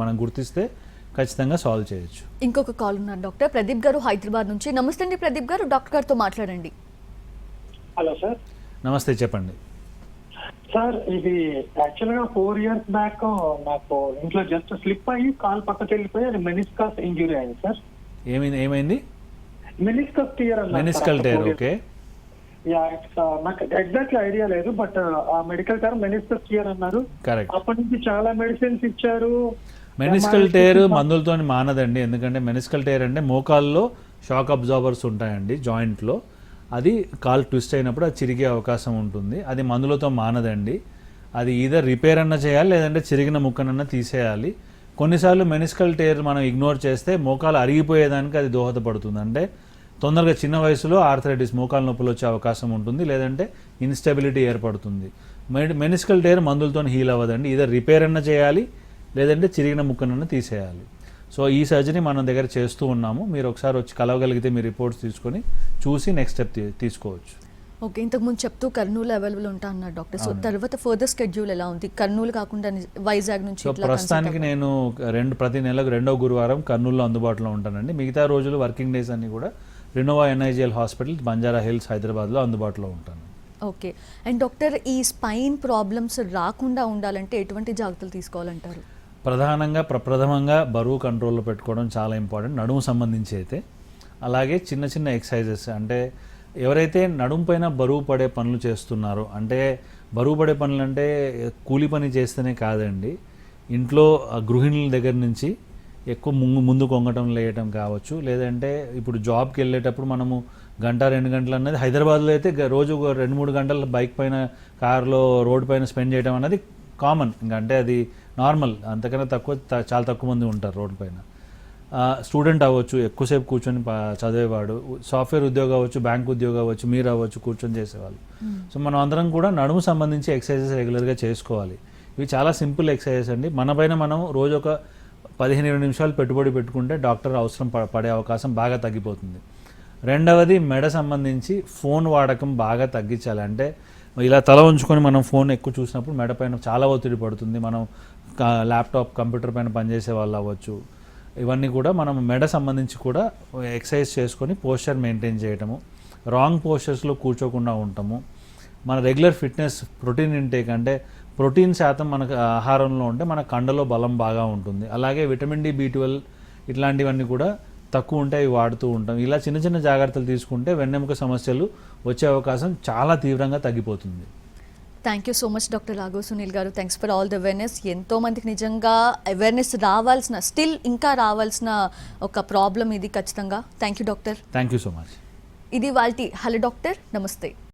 మనం గుర్తిస్తే ఖచ్చితంగా సాల్వ్ చేయొచ్చు. ఇంకొక కాల్ ఉన్నారు డాక్టర్ ప్రదీప్ గారు హైదరాబాద్ నుంచి. నమస్తే అండి ప్రదీప్ గారు, డాక్టర్ గారితో మాట్లాడండి. Hello sir. నమస్తే, చెప్పండి. సార్ ఇది యాక్చువల్ గా 4 years బ్యాక్ నాకు ఇంట్లో జస్ట్ స్లిప్ అయ్యి కాల్ పక్కకి వెళ్ళిపోయి అది మెనిస్కస్ ఇంజురీ అయింది సార్. ఏమైంది meniscus tear meniscal tear. Okay, నాకు ఎగ్జాక్ట్లీ ఐడియా లేదు, బట్ ఆ మెడికల్ టర్మ్ మెనిస్కస్ టియర్ అన్నారు. కరెక్ట్. అప్పటి నుంచి చాలా మెడిసిన్స్ ఇచ్చారు. మెనిస్కల్ టేర్ మందులతో మానదండి, ఎందుకంటే మెనిస్కల్ టేర్ అంటే మోకాల్లో షాక్ అబ్జార్బర్స్ ఉంటాయండి జాయింట్లో, అది కాల్ ట్విస్ట్ అయినప్పుడు అది చిరిగే అవకాశం ఉంటుంది. అది మందులతో మానదండి, అది ఈధర్ రిపేర్ అన్న చేయాలి లేదంటే చిరిగిన ముక్కనన్నా తీసేయాలి. కొన్నిసార్లు మెనిస్కల్ టేర్ మనం ఇగ్నోర్ చేస్తే మోకాలు అరిగిపోయేదానికి అది దోహదపడుతుంది. అంటే తొందరగా చిన్న వయసులో ఆర్థరైటిస్ మోకాలు నొప్పులు వచ్చే అవకాశం ఉంటుంది, లేదంటే ఇన్స్టెబిలిటీ ఏర్పడుతుంది. మెనిస్కల్ టేర్ మందులతో హీల్ అవ్వదండి, ఈధర్ రిపేర్ అన్న చేయాలి లేదంటే చిరిగిన ముక్కనన్నా తీసేయాలి. సో ఈ సర్జరీ మన దగ్గర చేస్తూ ఉన్నాము. మీరు ఒకసారి వచ్చి కలవగలిగితే మీ రిపోర్ట్స్ తీసుకొని చూసి నెక్స్ట్ స్టెప్ తీసుకోవచ్చు. ఓకే, ఇంతకుముందు చెప్తూ కర్నూలు అవైలబుల్ ఉంటా అన్నారు డాక్టర్. సో తర్వాత ఫర్దర్ స్కెడ్యూల్ ఎలా ఉంది? కర్నూలు కాకుండా వైజాగ్ నుంచి సో ప్రస్తుతానికి నేను ప్రతి నెలకు 2వ గురువారం కర్నూలులో అందుబాటులో ఉంటానండి. మిగతా రోజులు వర్కింగ్ డేస్ అన్ని కూడా Renova NIGL hospital Banjara hills హైదరాబాద్లో అందుబాటులో ఉంటాను. ఓకే, అండ్ డాక్టర్ ఈ స్పైన్ ప్రాబ్లమ్స్ రాకుండా ఉండాలంటే ఎటువంటి జాగ్రత్తలు తీసుకోవాలంటారు? ప్రథమంగా బరువు కంట్రోల్లో పెట్టుకోవడం చాలా ఇంపార్టెంట్, నడుము సంబంధించి అయితే. అలాగే చిన్న చిన్న ఎక్సర్సైజెస్, అంటే ఎవరైతే నడుము పైన బరువు పడే పనులు చేస్తున్నారో, అంటే బరువు పడే పనులు అంటే కూలి పని చేస్తేనే కాదండి, ఇంట్లో గృహిణుల దగ్గర నుంచి ఎక్కువ ముందు కొంగటం లేయటం కావచ్చు, లేదంటే ఇప్పుడు జాబ్కి వెళ్ళేటప్పుడు మనము 1-2 గంటలు అన్నది హైదరాబాద్లో అయితే రోజు 2-3 గంటలు బైక్ పైన కార్లో రోడ్డు పైన స్పెండ్ చేయడం అనేది కామన్, ఇంకా అంటే అది నార్మల్, అంతకన్నా చాలా తక్కువ మంది ఉంటారు రోడ్డు పైన. స్టూడెంట్ అవ్వచ్చు, ఎక్కువసేపు కూర్చొని చదివేవాడు, సాఫ్ట్వేర్ ఉద్యోగం అవ్వచ్చు, బ్యాంక్ ఉద్యోగం అవ్వచ్చు, మీరు అవ్వచ్చు కూర్చొని చేసేవాళ్ళు. సో మనం అందరం కూడా నడుము సంబంధించి ఎక్సర్సైజెస్ రెగ్యులర్గా చేసుకోవాలి. ఇవి చాలా సింపుల్ ఎక్సర్సైజెస్ అండి. మన పైన మనం రోజు ఒక 15-20 నిమిషాలు పెట్టుబడి పెట్టుకుంటే డాక్టర్ అవసరం పడే అవకాశం బాగా తగ్గిపోతుంది. రెండవది మెడ సంబంధించి ఫోన్ వాడకం బాగా తగ్గించాలి. అంటే ఇలా తల ఉంచుకొని మనం ఫోన్ ఎక్కువ చూసినప్పుడు మెడ పైన చాలా ఒత్తిడి పడుతుంది. మనం ల్యాప్టాప్ కంప్యూటర్ పైన పనిచేసే వాళ్ళు అవ్వచ్చు, ఇవన్నీ కూడా మనం మెడ సంబంధించి కూడా ఎక్సర్సైజ్ చేసుకొని పోస్చర్ మెయింటైన్ చేయటము, రాంగ్ పోస్చర్స్లో కూర్చోకుండా ఉండటము, మన రెగ్యులర్ ఫిట్నెస్, ప్రోటీన్ ఇంటేక్, అంటే ప్రోటీన్ శాతం మనకు ఆహారంలో ఉంటే మన కండలో బలం బాగా ఉంటుంది. అలాగే విటమిన్ D, B12 ఇట్లాంటివన్నీ కూడా తక్కువ ఉంటాయి, వాడుతూ ఉంటాం. ఇలా చిన్న చిన్న జాగ్రత్తలు తీసుకుంటే వెన్నెముక సమస్యలు వచ్చే అవకాశం చాలా తీవ్రంగా తగ్గిపోతుంది. Thank you so much doctor Raghav Sunil garu. Thanks for all the awareness. ఎంతో మందికి నిజంగా అవేర్నెస్ రావాల్సిన, స్టిల్ ఇంకా రావాల్సిన ఒక ప్రాబ్లం ఇది ఖచ్చితంగా. Thank you doctor. Thank you so much. ఇది వాల్టి హలో డాక్టర్. నమస్తే.